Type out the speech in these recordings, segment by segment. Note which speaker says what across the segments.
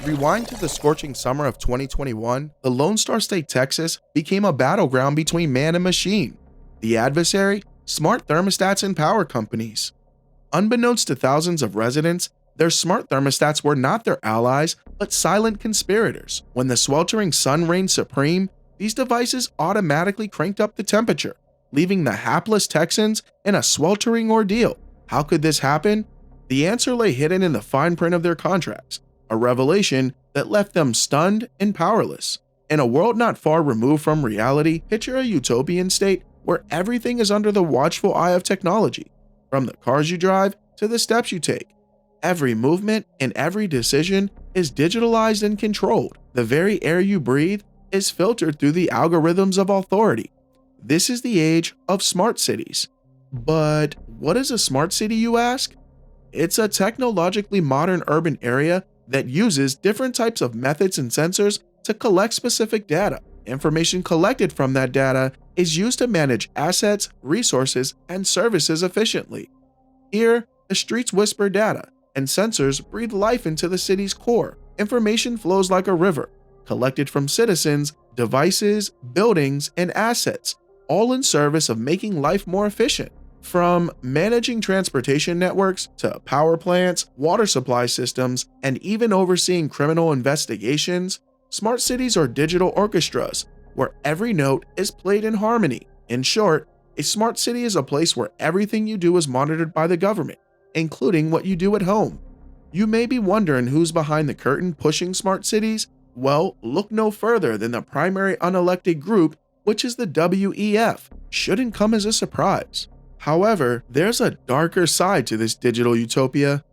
Speaker 1: Rewind to the scorching summer of 2021, the Lone Star State, Texas became a battleground between man and machine. The adversary? Smart thermostats and power companies. Unbeknownst to thousands of residents, their smart thermostats were not their allies, but silent conspirators. When the sweltering sun reigned supreme, these devices automatically cranked up the temperature, leaving the hapless Texans in a sweltering ordeal. How could this happen? The answer lay hidden in the fine print of their contracts, a revelation that left them stunned and powerless. In a world not far removed from reality, picture a utopian state where everything is under the watchful eye of technology, from the cars you drive to the steps you take. Every movement and every decision is digitalized and controlled. The very air you breathe is filtered through the algorithms of authority. This is the age of smart cities. But what is a smart city, you ask? It's a technologically modern urban area that uses different types of methods and sensors to collect specific data. Information collected from that data is used to manage assets, resources, and services efficiently. Here, the streets whisper data, and sensors breathe life into the city's core. Information flows like a river, collected from citizens, devices, buildings, and assets, all in service of making life more efficient. From managing transportation networks to power plants, water supply systems, and even overseeing criminal investigations, smart cities are digital orchestras where every note is played in harmony. In short, a smart city is a place where everything you do is monitored by the government, including what you do at home. You may be wondering who's behind the curtain pushing smart cities? Well, look no further than the primary unelected group, which is the W.E.F. Shouldn't come as a surprise. However, there's a darker side to this digital utopia.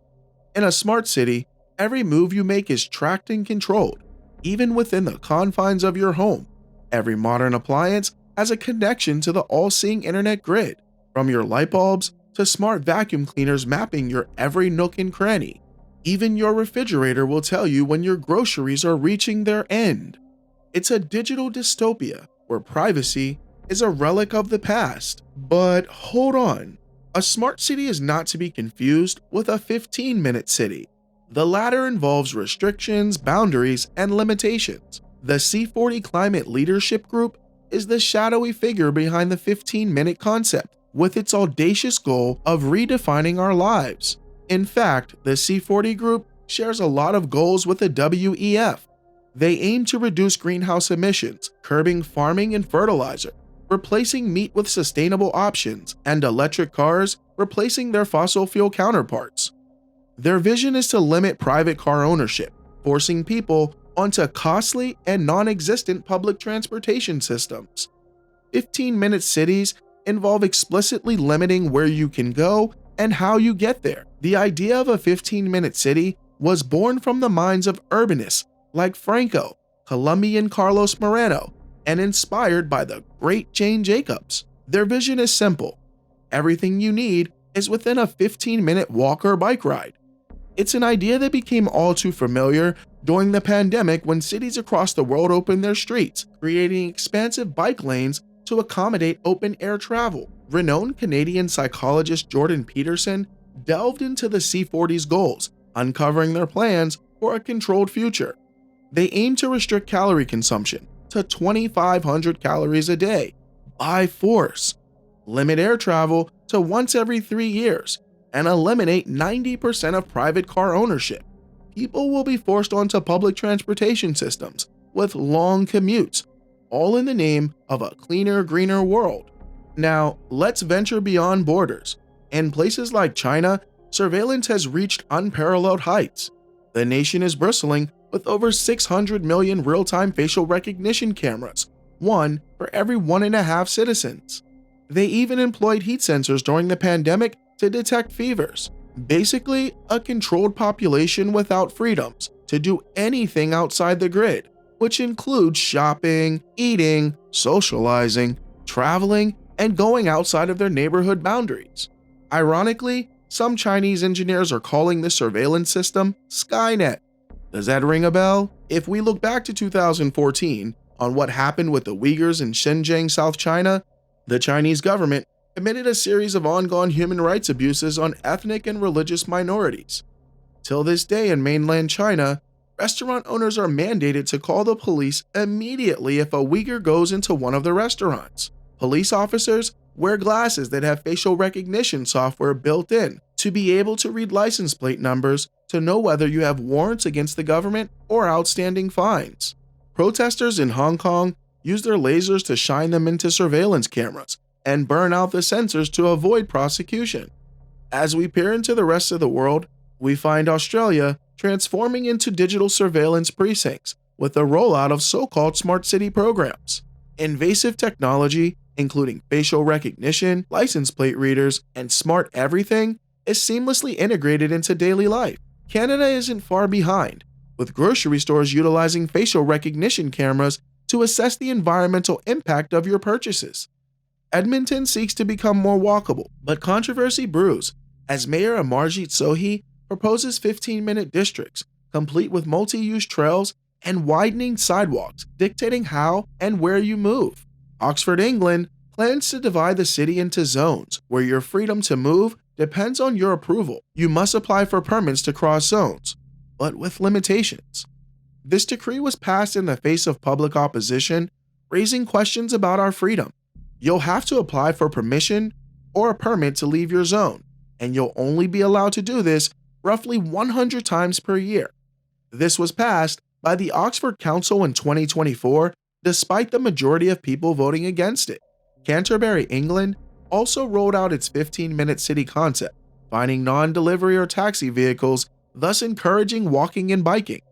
Speaker 1: In a smart city, every move you make is tracked and controlled, even within the confines of your home. Every modern appliance has a connection to the all-seeing internet grid, from your light bulbs to smart vacuum cleaners mapping your every nook and cranny. Even your refrigerator will tell you when your groceries are reaching their end. It's a digital dystopia where privacy is a relic of the past. But hold on, a smart city is not to be confused with a 15-minute city. The latter involves restrictions, boundaries, and limitations. The C40 Climate Leadership Group is the shadowy figure behind the 15-minute concept, with its audacious goal of redefining our lives. In fact, the C40 group shares a lot of goals with the W.E.F. They aim to reduce greenhouse emissions, curbing farming and fertilizer, replacing meat with sustainable options, and electric cars replacing their fossil fuel counterparts. Their vision is to limit private car ownership, forcing people onto costly and non-existent public transportation systems. 15-minute cities involve explicitly limiting where you can go and how you get there. The idea of a 15-minute city was born from the minds of urbanists like Franco, Colombian Carlos Moreno, and inspired by the great Jane Jacobs. Their vision is simple. Everything you need is within a 15-minute walk or bike ride. It's an idea that became all too familiar during the pandemic when cities across the world opened their streets, creating expansive bike lanes to accommodate open-air travel. Renowned Canadian psychologist Jordan Peterson delved into the C40's goals, uncovering their plans for a controlled future. They aim to restrict calorie consumption to 2,500 calories a day by force, limit air travel to once every 3 years, and eliminate 90% of private car ownership. People will be forced onto public transportation systems with long commutes, all in the name of a cleaner, greener world. Now, let's venture beyond borders. In places like China, surveillance has reached unparalleled heights. The nation is bristling with over 600 million real-time facial recognition cameras, one for every 1.5 citizens. They even employed heat sensors during the pandemic to detect fevers. Basically, a controlled population without freedoms to do anything outside the grid, which includes shopping, eating, socializing, traveling, and going outside of their neighborhood boundaries. Ironically, some Chinese engineers are calling this surveillance system Skynet. Does that ring a bell? If we look back to 2014 on what happened with the Uyghurs in Xinjiang, South China, the Chinese government committed a series of ongoing human rights abuses on ethnic and religious minorities. Till this day in mainland China, Restaurant owners are mandated to call the police immediately if a Uyghur goes into one of the restaurants. Police officers wear glasses that have facial recognition software built in to be able to read license plate numbers to know whether you have warrants against the government or outstanding fines. Protesters in Hong Kong use their lasers to shine them into surveillance cameras and burn out the sensors to avoid prosecution. As we peer into the rest of the world, we find Australia transforming into digital surveillance precincts with the rollout of so-called smart city programs. Invasive technology, including facial recognition, license plate readers, and smart everything, is seamlessly integrated into daily life. Canada isn't far behind, with grocery stores utilizing facial recognition cameras to assess the environmental impact of your purchases. Edmonton seeks to become more walkable, but controversy brews as Mayor Amarjeet Sohi proposes 15-minute districts, complete with multi-use trails and widening sidewalks dictating how and where you move. Oxford, England plans to divide the city into zones where your freedom to move depends on your approval. You must apply for permits to cross zones, but with limitations. This decree was passed in the face of public opposition, raising questions about our freedom. You'll have to apply for permission or a permit to leave your zone, and you'll only be allowed to do this roughly 100 times per year. This was passed by the Oxford Council in 2024, despite the majority of people voting against it. Canterbury, England, also rolled out its 15-minute city concept, fining non-delivery or taxi vehicles, thus encouraging walking and biking.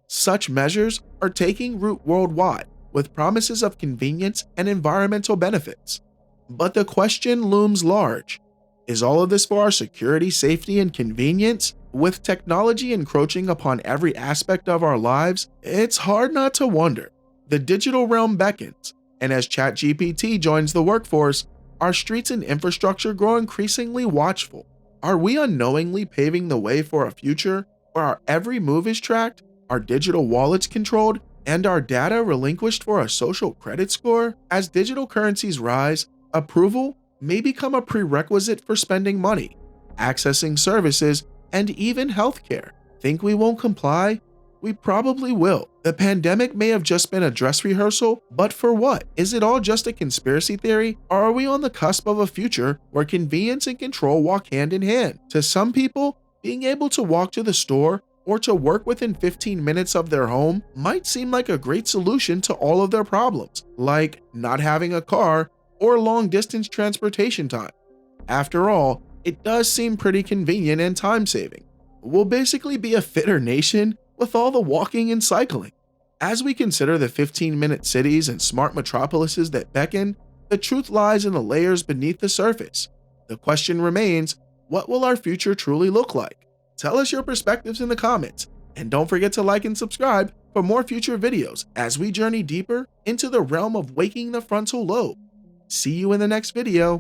Speaker 1: Such measures are taking root worldwide, with promises of convenience and environmental benefits. But the question looms large. Is all of this for our security, safety, and convenience? With technology encroaching upon every aspect of our lives, it's hard not to wonder. The digital realm beckons, and as ChatGPT joins the workforce, our streets and infrastructure grow increasingly watchful. Are we unknowingly paving the way for a future where our every move is tracked, our digital wallets controlled, and our data relinquished for a social credit score? As digital currencies rise, approval may become a prerequisite for spending money, accessing services, and even healthcare. Think we won't comply? We probably will. The pandemic may have just been a dress rehearsal, but for what? Is it all just a conspiracy theory? Or are we on the cusp of a future where convenience and control walk hand in hand? To some people, being able to walk to the store or to work within 15 minutes of their home might seem like a great solution to all of their problems, like not having a car or long-distance transportation time. After all, it does seem pretty convenient and time-saving. We'll basically be a fitter nation with all the walking and cycling. As we consider the 15-minute cities and smart metropolises that beckon, the truth lies in the layers beneath the surface. The question remains, what will our future truly look like? Tell us your perspectives in the comments, and don't forget to like and subscribe for more future videos as we journey deeper into the realm of waking the frontal lobe. See you in the next video.